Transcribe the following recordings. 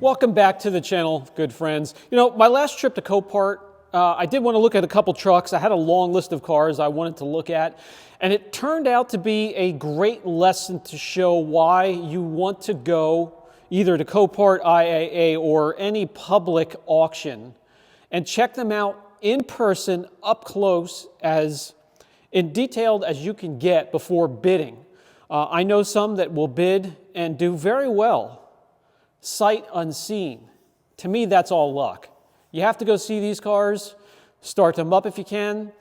Welcome back to the channel, good friends. You know, my last trip to Copart, I did want to look at a couple trucks. I had a long list of cars I wanted to look at, and it turned out to be a great lesson to show why you want to go either to Copart, IAA, or any public auction and check them out in person, up close, as in detailed as you can get before bidding. I know some that will bid and do very well, sight unseen. To me, that's all luck. You have to go see these cars, start them up if you can.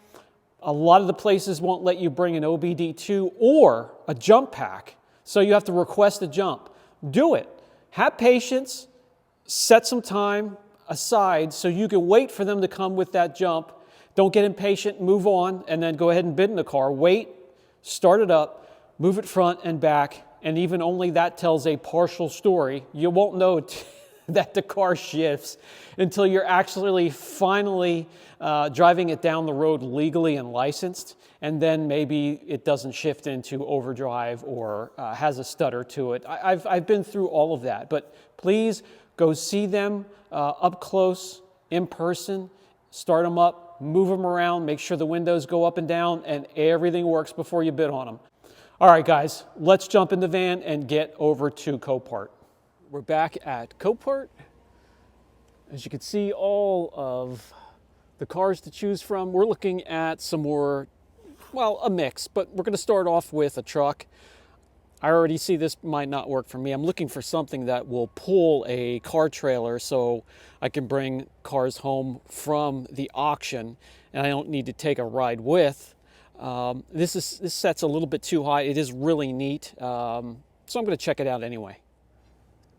A lot of the places won't let you bring an OBD2 or a jump pack, so you have to request a jump. Do it. Have patience, set some time aside so you can wait for them to come with that jump. Don't get impatient, move on, and then go ahead and bid in the car. Wait, start it up, move it front and back, and even only that tells a partial story. You won't know that the car shifts until you're actually finally driving it down the road legally and licensed, and then maybe it doesn't shift into overdrive or has a stutter to it. I've been through all of that, but please go see them up close, in person, start them up, move them around, make sure the windows go up and down, and everything works before you bid on them. All right, guys, let's jump in the van and get over to Copart. We're back at Copart. As you can see, all of the cars to choose from. We're looking at some more, well, a mix, but we're going to start off with a truck. I already see this might not work for me. I'm looking for something that will pull a car trailer so I can bring cars home from the auction and I don't need to take a ride with. This set's a little bit too high. It is really neat, so I'm going to check it out anyway.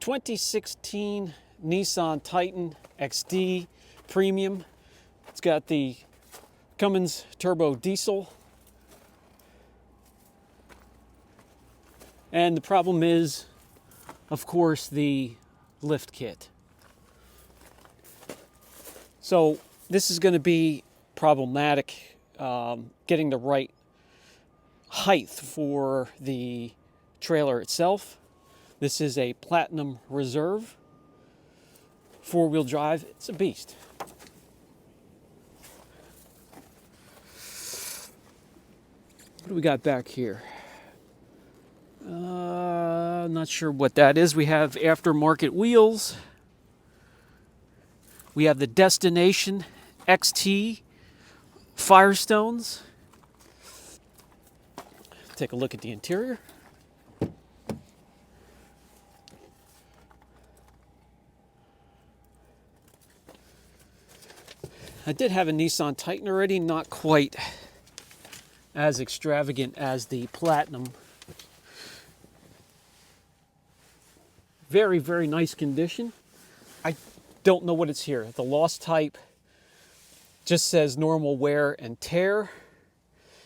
2016 Nissan Titan XD Premium. It's got the Cummins turbo diesel. And the problem is, of course, the lift kit. So this is going to be problematic. Getting the right height for the trailer itself. This is a Platinum Reserve, four-wheel drive. It's a beast. What do we got back here? Not sure what that is. We have aftermarket wheels. We have the Destination XT Firestones. Take a look at the interior. I did have a Nissan Titan already, not quite as extravagant as the Platinum. Very, very nice condition. I don't know what it's here. The lost type just says normal wear and tear.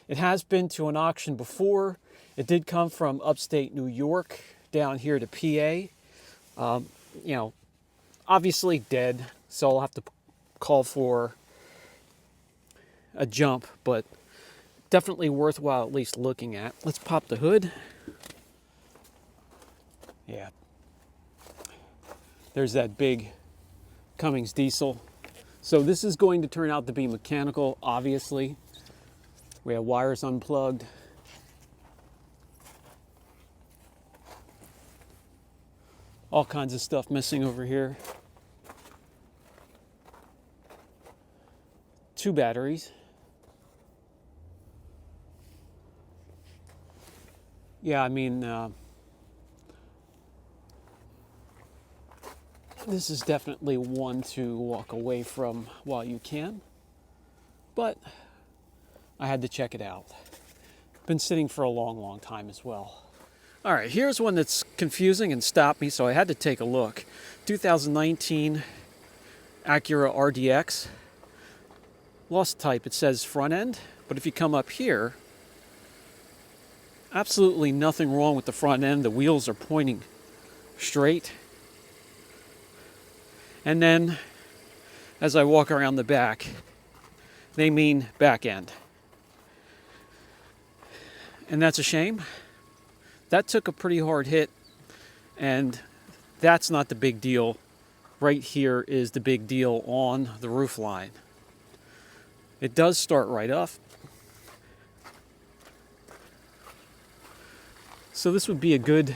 It has been to an auction before. It did come from upstate New York down here to PA. You know, obviously dead, so I'll have to call for a jump, but definitely worthwhile at least looking at. Let's pop the hood. Yeah. There's that big Cummins diesel. So this is going to turn out to be mechanical, obviously. We have wires unplugged. All kinds of stuff missing over here. 2 batteries. Yeah, I mean, this is definitely one to walk away from while you can, but I had to check it out. Been sitting for a long, long time as well. All right, here's one that's confusing and stopped me, so I had to take a look. 2019 Acura RDX. Lost type, it says front end, but if you come up here, absolutely nothing wrong with the front end. The wheels are pointing straight. And then, as I walk around the back, they mean back end. And that's a shame. That took a pretty hard hit, and that's not the big deal right here is the big deal on the roof line. It does start right off. So this would be a good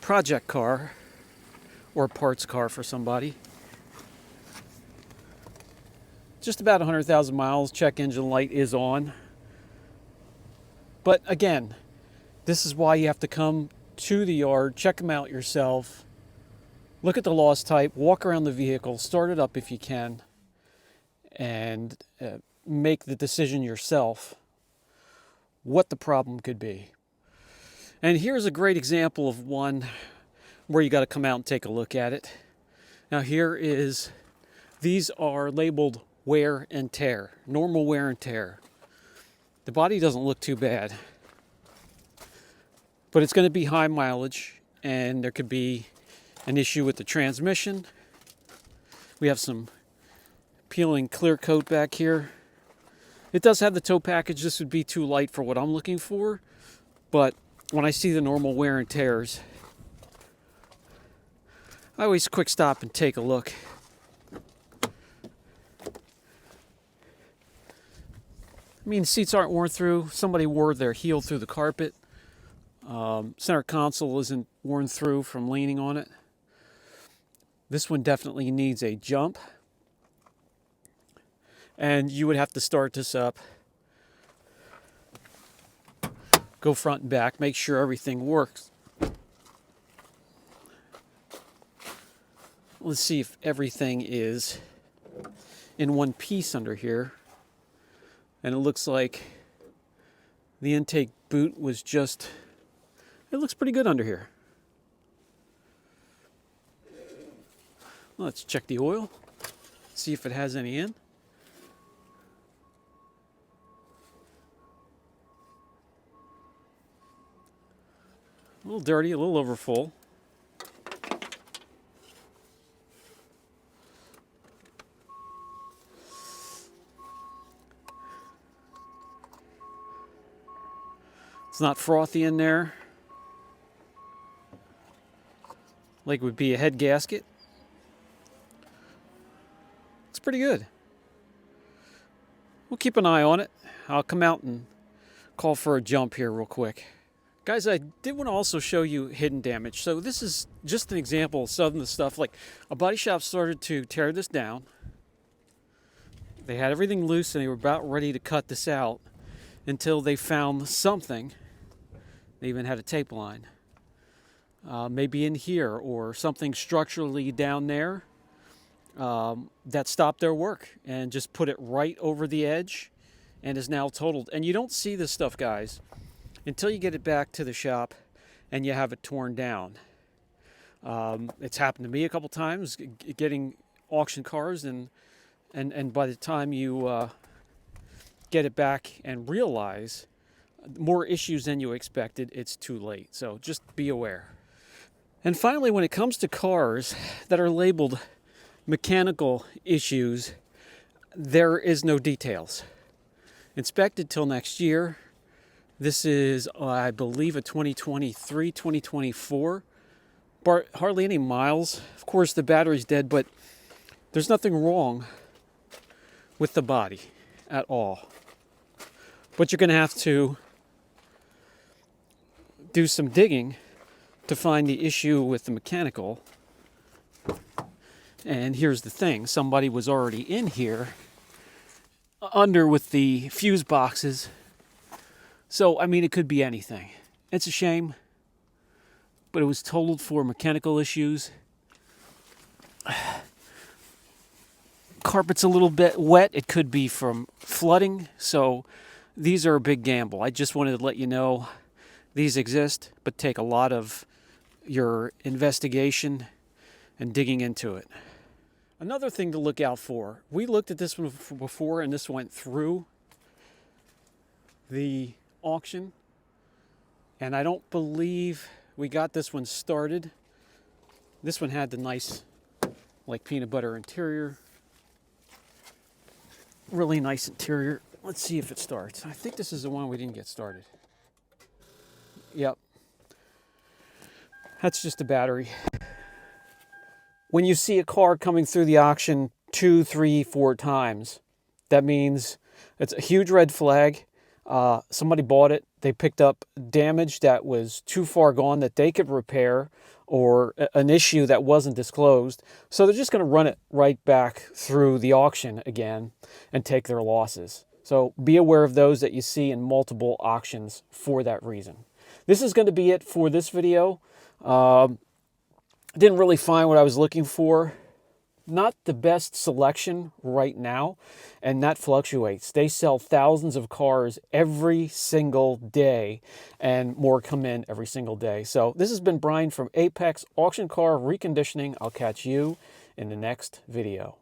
project car or parts car for somebody. Just about 100,000 miles, check engine light is on. But again, this is why you have to come to the yard, check them out yourself, look at the loss type, walk around the vehicle, start it up if you can, and make the decision yourself what the problem could be. And here's a great example of one where you got to come out and take a look at it. Now these are labeled wear and tear, normal wear and tear. The body doesn't look too bad, but it's going to be high mileage, and there could be an issue with the transmission. We have some peeling clear coat back here. It does have the tow package. This would be too light for what I'm looking for, but when I see the normal wear and tears, I always quick stop and take a look. I mean, seats aren't worn through. Somebody wore their heel through the carpet. Center console isn't worn through from leaning on it. This one definitely needs a jump. And you would have to start this up, go front and back, make sure everything works. Let's see if everything is in one piece under here. And it looks like the intake boot was just, it looks pretty good under here. Let's check the oil, see if it has any in. A little dirty, a little over full. It's not frothy in there, like it would be a head gasket. It's pretty good. We'll keep an eye on it. I'll come out and call for a jump here real quick. Guys, I did want to also show you hidden damage. So this is just an example of some of the stuff. Like, a body shop started to tear this down. They had everything loose and they were about ready to cut this out until they found something. They even had a tape line. Maybe in here or something structurally down there that stopped their work and just put it right over the edge and is now totaled. And you don't see this stuff, guys, until you get it back to the shop and you have it torn down. It's happened to me a couple times getting auction cars, and by the time you get it back and realize more issues than you expected, it's too late. So just be aware. And finally, when it comes to cars that are labeled mechanical issues, there is no details. Inspected till next year. This is, I believe, a 2023, 2024. Hardly any miles. Of course, the battery's dead, but there's nothing wrong with the body at all. But you're going to have to do some digging to find the issue with the mechanical. And here's the thing. Somebody was already in here under with the fuse boxes. So, I mean, it could be anything. It's a shame, but it was totaled for mechanical issues. Carpet's a little bit wet. It could be from flooding. So these are a big gamble. I just wanted to let you know these exist, but take a lot of your investigation and digging into it. Another thing to look out for. We looked at this one before, and this went through the auction, and I don't believe we got this one started. This one had the nice, like, peanut butter interior. Really nice interior. Let's see if it starts. I think this is the one we didn't get started. Yep. That's just a battery. When you see a car coming through the auction 2, 3, 4 times, that means it's a huge red flag. Somebody bought it, they picked up damage that was too far gone that they could repair, or an issue that wasn't disclosed. So they're just going to run it right back through the auction again and take their losses. So be aware of those that you see in multiple auctions for that reason. This is going to be it for this video. Didn't really find what I was looking for. Not the best selection right now, and that fluctuates. They sell thousands of cars every single day, and more come in every single day. So this has been Brian from Apex Auction Car Reconditioning. I'll catch you in the next video.